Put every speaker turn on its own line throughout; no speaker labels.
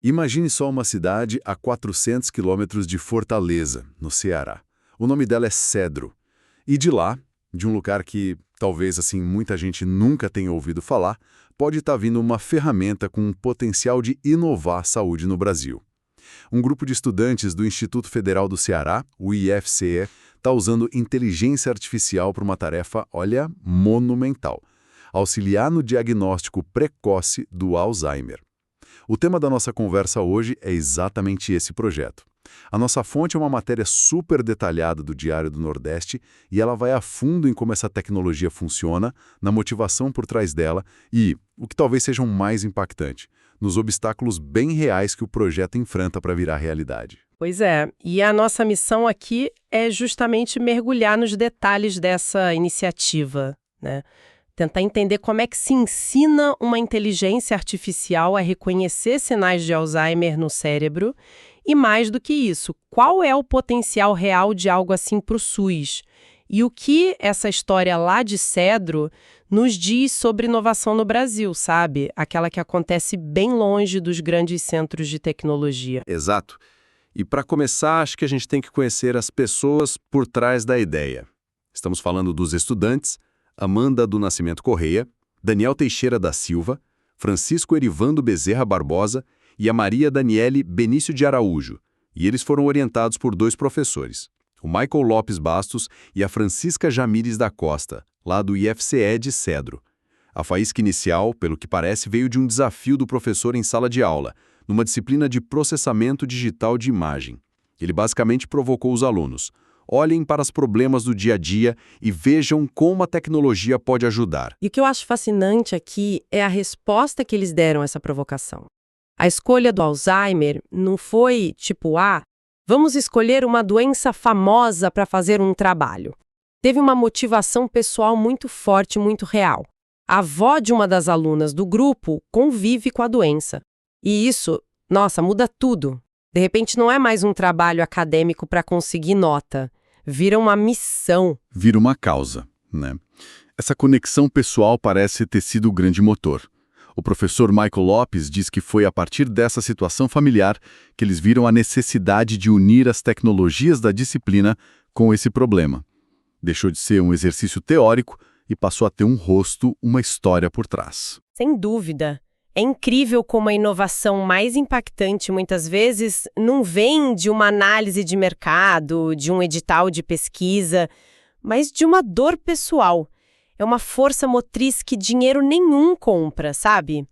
Imagine só uma cidade a 400 quilômetros de Fortaleza, no Ceará. O nome dela é Cedro. E de lá, de um lugar que talvez assim muita gente nunca tenha ouvido falar, pode estar vindo uma ferramenta com um potencial de inovar a saúde no Brasil. Um grupo de estudantes do Instituto Federal do Ceará, o IFCE, está usando inteligência artificial para uma tarefa, olha, monumental: auxiliar no diagnóstico precoce do Alzheimer. O tema da nossa conversa hoje é exatamente esse projeto. A nossa fonte é uma matéria super detalhada do Diário do Nordeste e ela vai a fundo em como essa tecnologia funciona, na motivação por trás dela e, o que talvez seja o mais impactante, nos obstáculos bem reais que o projeto enfrenta para virar realidade.
Pois é, e a nossa missão aqui é justamente mergulhar nos detalhes dessa iniciativa, né? Tentar entender como é que se ensina uma inteligência artificial a reconhecer sinais de Alzheimer no cérebro e, mais do que isso, qual é o potencial real de algo assim para o SUS e o que essa história lá de Cedro nos diz sobre inovação no Brasil, sabe? Aquela que acontece bem longe dos grandes centros de tecnologia.
Exato. E para começar, acho que a gente tem que conhecer as pessoas por trás da ideia. Estamos falando dos estudantes Amanda do Nascimento Correia, Daniel Teixeira da Silva, Francisco Erivando Bezerra Barbosa e a Maria Daniele Benício de Araújo, e eles foram orientados por dois professores, o Michael Lopes Bastos e a Francisca Jamires da Costa, lá do IFCE de Cedro. A faísca inicial, pelo que parece, veio de um desafio do professor em sala de aula, numa disciplina de processamento digital de imagem. Ele basicamente provocou os alunos: olhem para os problemas do dia a dia e vejam como a tecnologia pode ajudar.
E o que eu acho fascinante aqui é a resposta que eles deram a essa provocação. A escolha do Alzheimer não foi tipo, vamos escolher uma doença famosa para fazer um trabalho. Teve uma motivação pessoal muito forte, muito real. A avó de uma das alunas do grupo convive com a doença. E isso, nossa, muda tudo. De repente não é mais um trabalho acadêmico para conseguir nota. Vira uma missão.
Vira uma causa, né? Essa conexão pessoal parece ter sido o grande motor. O professor Michael Lopes diz que foi a partir dessa situação familiar que eles viram a necessidade de unir as tecnologias da disciplina com esse problema. Deixou de ser um exercício teórico e passou a ter um rosto, uma história por trás.
Sem dúvida. É incrível como a inovação mais impactante, muitas vezes, não vem de uma análise de mercado, de um edital de pesquisa, mas de uma dor pessoal. É uma força motriz que dinheiro nenhum compra, sabe?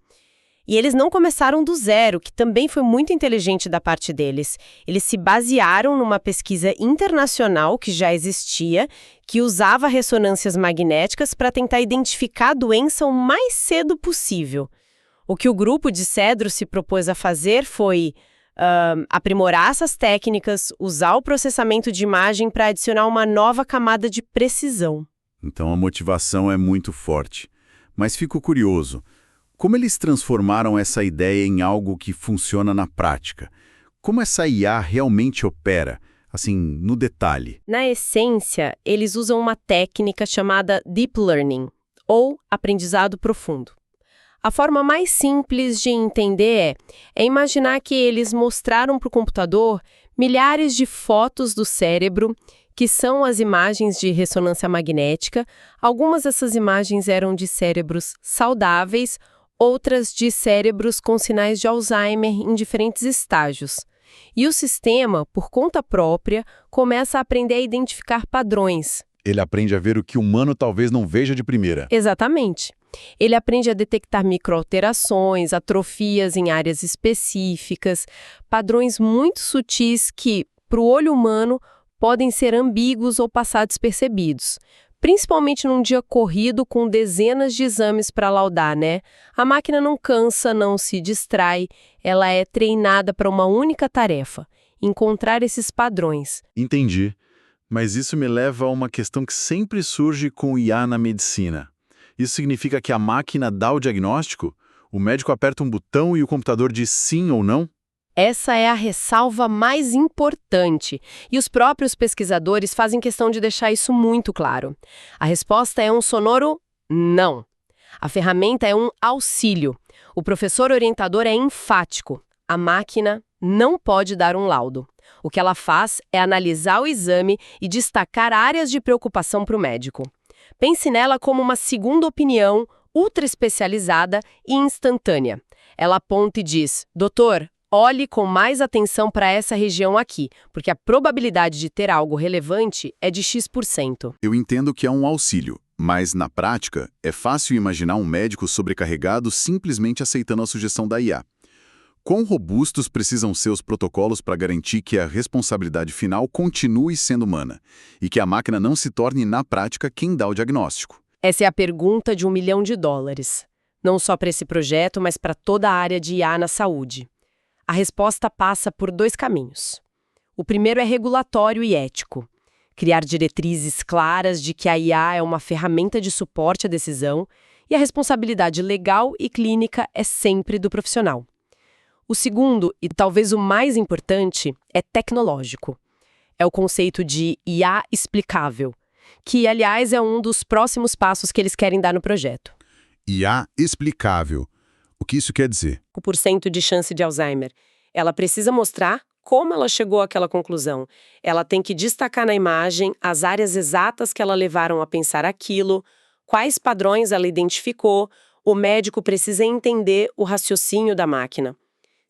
E eles não começaram do zero, que também foi muito inteligente da parte deles. Eles se basearam numa pesquisa internacional que já existia, que usava ressonâncias magnéticas para tentar identificar a doença o mais cedo possível. O que o grupo de Cedro se propôs a fazer foi aprimorar essas técnicas, usar o processamento de imagem para adicionar uma nova camada de precisão.
Então a motivação é muito forte. Mas fico curioso, como eles transformaram essa ideia em algo que funciona na prática? Como essa IA realmente opera, assim, no detalhe?
Na essência, eles usam uma técnica chamada Deep Learning, ou aprendizado profundo. A forma mais simples de entender é imaginar que eles mostraram para o computador milhares de fotos do cérebro, que são as imagens de ressonância magnética. Algumas dessas imagens eram de cérebros saudáveis, outras de cérebros com sinais de Alzheimer em diferentes estágios. E o sistema, por conta própria, começa a aprender a identificar padrões.
Ele aprende a ver o que o humano talvez não veja de primeira.
Exatamente. Ele aprende a detectar microalterações, atrofias em áreas específicas, padrões muito sutis que, para o olho humano, podem ser ambíguos ou passar despercebidos. Principalmente num dia corrido com dezenas de exames para laudar, né? A máquina não cansa, não se distrai, ela é treinada para uma única tarefa: encontrar esses padrões.
Entendi. Mas isso me leva a uma questão que sempre surge com o IA na medicina. Isso significa que a máquina dá o diagnóstico? O médico aperta um botão e o computador diz sim ou não?
Essa é a ressalva mais importante, e os próprios pesquisadores fazem questão de deixar isso muito claro. A resposta é um sonoro não. A ferramenta é um auxílio. O professor orientador é enfático. A máquina não pode dar um laudo. O que ela faz é analisar o exame e destacar áreas de preocupação para o médico. Pense nela como uma segunda opinião, ultra especializada e instantânea. Ela aponta e diz: doutor, olhe com mais atenção para essa região aqui, porque a probabilidade de ter algo relevante é de X%.
Eu entendo que é um auxílio, mas na prática é fácil imaginar um médico sobrecarregado simplesmente aceitando a sugestão da IA. Quão robustos precisam ser os protocolos para garantir que a responsabilidade final continue sendo humana e que a máquina não se torne, na prática, quem dá o diagnóstico?
Essa é a pergunta de $1 milhão. Não só para esse projeto, mas para toda a área de IA na saúde. A resposta passa por 2 caminhos. O primeiro é regulatório e ético. Criar diretrizes claras de que a IA é uma ferramenta de suporte à decisão e a responsabilidade legal e clínica é sempre do profissional. O segundo, e talvez o mais importante, é tecnológico. É o conceito de IA explicável, que, aliás, é um dos próximos passos que eles querem dar no projeto.
IA explicável. O que isso quer dizer?
5% de chance de Alzheimer. Ela precisa mostrar como ela chegou àquela conclusão. Ela tem que destacar na imagem as áreas exatas que ela levaram a pensar aquilo, quais padrões ela identificou. O médico precisa entender o raciocínio da máquina.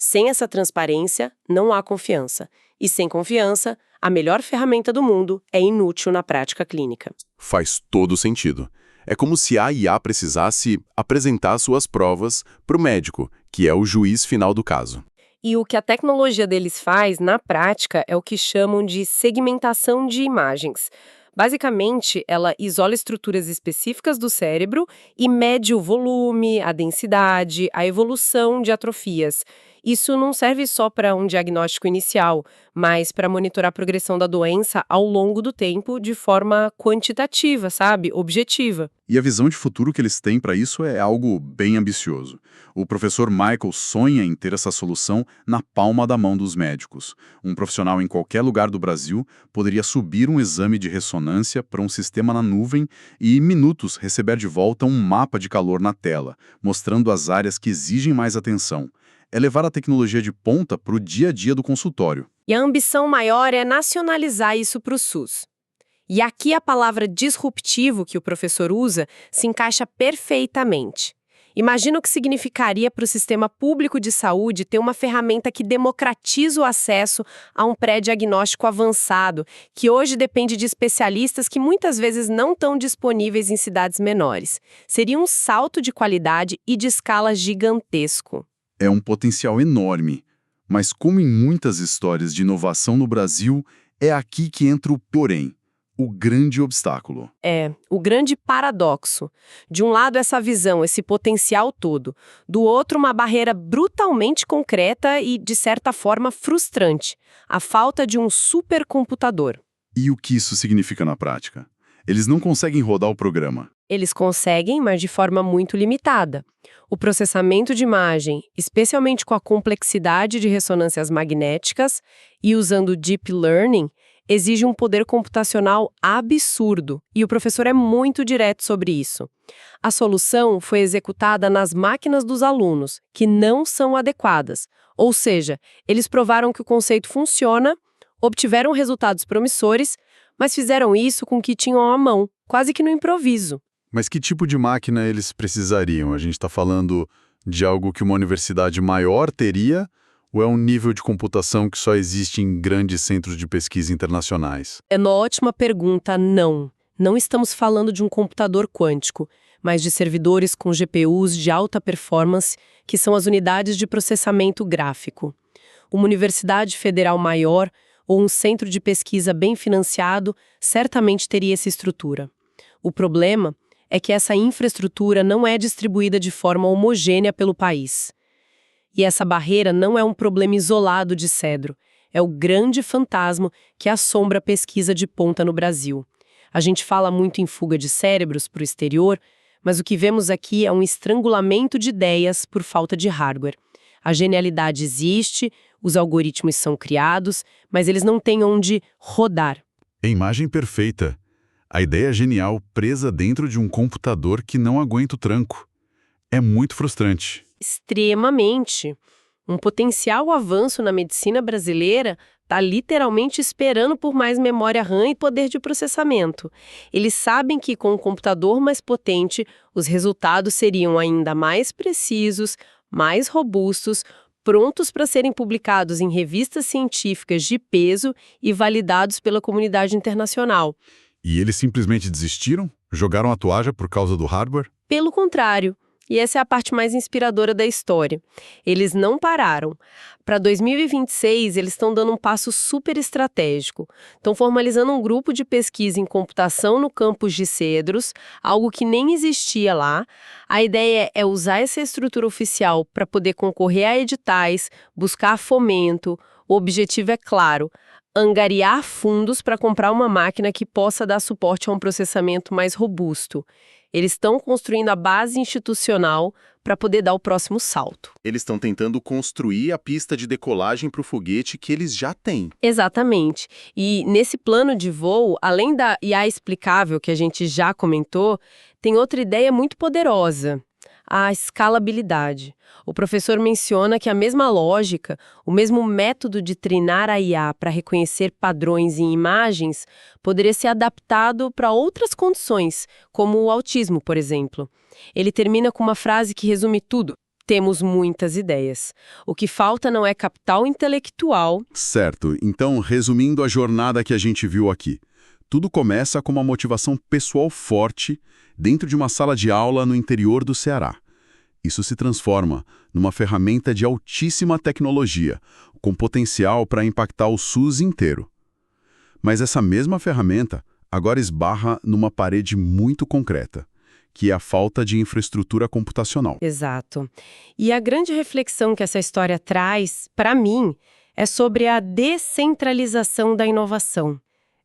Sem essa transparência, não há confiança. E sem confiança, a melhor ferramenta do mundo é inútil na prática clínica.
Faz todo sentido. É como se a IA precisasse apresentar suas provas para o médico, que é o juiz final do caso.
E o que a tecnologia deles faz, na prática, é o que chamam de segmentação de imagens. Basicamente, ela isola estruturas específicas do cérebro e mede o volume, a densidade, a evolução de atrofias. Isso não serve só para um diagnóstico inicial, mas para monitorar a progressão da doença ao longo do tempo de forma quantitativa, sabe? Objetiva.
E a visão de futuro que eles têm para isso é algo bem ambicioso. O professor Michael sonha em ter essa solução na palma da mão dos médicos. Um profissional em qualquer lugar do Brasil poderia subir um exame de ressonância para um sistema na nuvem e, em minutos, receber de volta um mapa de calor na tela, mostrando as áreas que exigem mais atenção. É levar a tecnologia de ponta para o dia a dia do consultório.
E a ambição maior é nacionalizar isso para o SUS. E aqui a palavra disruptivo que o professor usa se encaixa perfeitamente. Imagina o que significaria para o sistema público de saúde ter uma ferramenta que democratiza o acesso a um pré-diagnóstico avançado, que hoje depende de especialistas que muitas vezes não estão disponíveis em cidades menores. Seria um salto de qualidade e de escala gigantesco.
É um potencial enorme, mas como em muitas histórias de inovação no Brasil, é aqui que entra o porém, o grande obstáculo.
É, o grande paradoxo. De um lado essa visão, esse potencial todo, do outro uma barreira brutalmente concreta e, de certa forma, frustrante, a falta de um supercomputador.
E o que isso significa na prática? Eles não conseguem rodar o programa.
Eles conseguem, mas de forma muito limitada. O processamento de imagem, especialmente com a complexidade de ressonâncias magnéticas e usando Deep Learning, exige um poder computacional absurdo, e o professor é muito direto sobre isso. A solução foi executada nas máquinas dos alunos, que não são adequadas. Ou seja, eles provaram que o conceito funciona, obtiveram resultados promissores, mas fizeram isso com o que tinham à mão, quase que no improviso.
Mas que tipo de máquina eles precisariam? A gente está falando de algo que uma universidade maior teria, ou é um nível de computação que só existe em grandes centros de pesquisa internacionais?
É uma ótima pergunta, não. Não estamos falando de um computador quântico, mas de servidores com GPUs de alta performance, que são as unidades de processamento gráfico. Uma universidade federal maior ou um centro de pesquisa bem financiado certamente teria essa estrutura. O problema é que essa infraestrutura não é distribuída de forma homogênea pelo país. E essa barreira não é um problema isolado de Cedro, é o grande fantasma que assombra a pesquisa de ponta no Brasil. A gente fala muito em fuga de cérebros para o exterior, mas o que vemos aqui é um estrangulamento de ideias por falta de hardware. A genialidade existe, os algoritmos são criados, mas eles não têm onde rodar.
É imagem perfeita. A ideia genial presa dentro de um computador que não aguenta o tranco. É muito frustrante.
Extremamente. Um potencial avanço na medicina brasileira está literalmente esperando por mais memória RAM e poder de processamento. Eles sabem que com um computador mais potente, os resultados seriam ainda mais precisos, mais robustos, prontos para serem publicados em revistas científicas de peso e validados pela comunidade internacional.
E eles simplesmente desistiram? Jogaram a toalha por causa do hardware?
Pelo contrário, e essa é a parte mais inspiradora da história. Eles não pararam. Para 2026, eles estão dando um passo super estratégico. Estão formalizando um grupo de pesquisa em computação no campus de Cedros, algo que nem existia lá. A ideia é usar essa estrutura oficial para poder concorrer a editais, buscar fomento. O objetivo é claro: angariar fundos para comprar uma máquina que possa dar suporte a um processamento mais robusto. Eles estão construindo a base institucional para poder dar o próximo salto.
Eles estão tentando construir a pista de decolagem para o foguete que eles já têm.
Exatamente. E nesse plano de voo, além da IA explicável que a gente já comentou, tem outra ideia muito poderosa: a escalabilidade. O professor menciona que a mesma lógica, o mesmo método de treinar a IA para reconhecer padrões em imagens, poderia ser adaptado para outras condições, como o autismo, por exemplo. Ele termina com uma frase que resume tudo: temos muitas ideias. O que falta não é capital intelectual.
Certo. Então, resumindo a jornada que a gente viu aqui, tudo começa com uma motivação pessoal forte dentro de uma sala de aula no interior do Ceará. Isso se transforma numa ferramenta de altíssima tecnologia, com potencial para impactar o SUS inteiro. Mas essa mesma ferramenta agora esbarra numa parede muito concreta, que é a falta de infraestrutura computacional.
Exato. E a grande reflexão que essa história traz, para mim, é sobre a descentralização da inovação.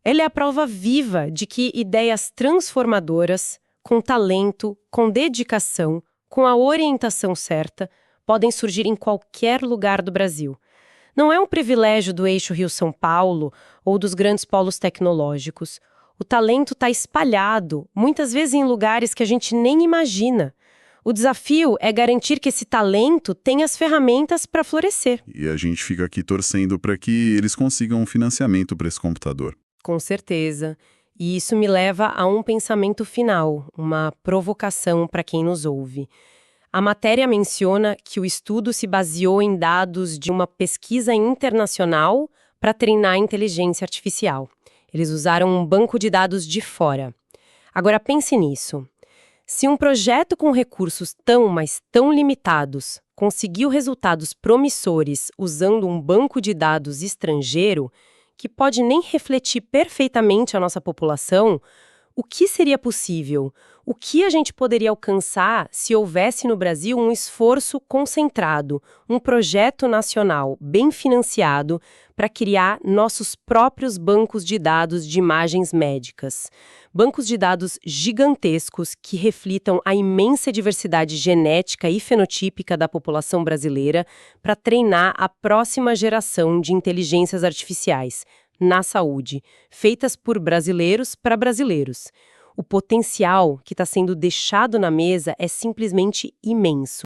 Ela é a prova viva de que ideias transformadoras, com talento, com dedicação, com a orientação certa, podem surgir em qualquer lugar do Brasil. Não é um privilégio do eixo Rio-São Paulo ou dos grandes polos tecnológicos. O talento está espalhado, muitas vezes em lugares que a gente nem imagina. O desafio é garantir que esse talento tenha as ferramentas para florescer.
E a gente fica aqui torcendo para que eles consigam um financiamento para esse computador.
Com certeza. E isso me leva a um pensamento final, uma provocação para quem nos ouve. A matéria menciona que o estudo se baseou em dados de uma pesquisa internacional para treinar a inteligência artificial. Eles usaram um banco de dados de fora. Agora pense nisso. Se um projeto com recursos tão, mas tão limitados conseguiu resultados promissores usando um banco de dados estrangeiro, que pode nem refletir perfeitamente a nossa população, o que seria possível? O que a gente poderia alcançar se houvesse no Brasil um esforço concentrado, um projeto nacional bem financiado para criar nossos próprios bancos de dados de imagens médicas? Bancos de dados gigantescos que reflitam a imensa diversidade genética e fenotípica da população brasileira para treinar a próxima geração de inteligências artificiais na saúde, feitas por brasileiros para brasileiros. O potencial que está sendo deixado na mesa é simplesmente imenso.